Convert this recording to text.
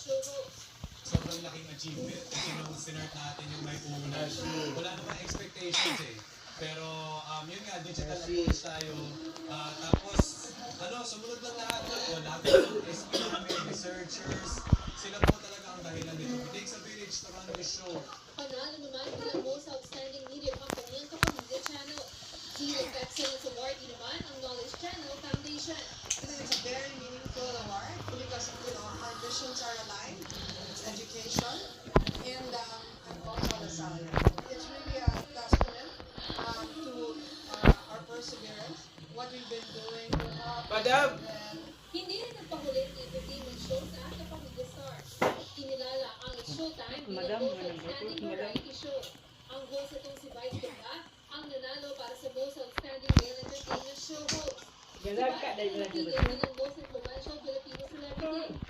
show host. Sobrang laking achievement kasi nung sinart natin yung may una. Wala naman expectations eh. Pero yun nga, digital approach tayo. Tapos, sumunod lang lahat. Lahat ng SP namin, researchers, sila po talaga ang dahilan dito. It takes a village to run this show. Panalo naman bilang most outstanding media company ang Kapamilya Channel. Seal of Excellence Award din naman ang Knowledge Channel Foundation. I think it's a very meaningful award because our visions are aligned. It's education and also the salary. It's really a testament to our perseverance, what we've been doing to help. Madam! Hindi rin nagpahulit ng entertainment show sa Kapamilya Stars. Kinilala ang Showtime bilang most outstanding variety show. Ang host itong si Vice Ganda ang nanalo para sa most outstanding male entertainment show host. Si Vice ang napili bilang most influential Filipino celebrity.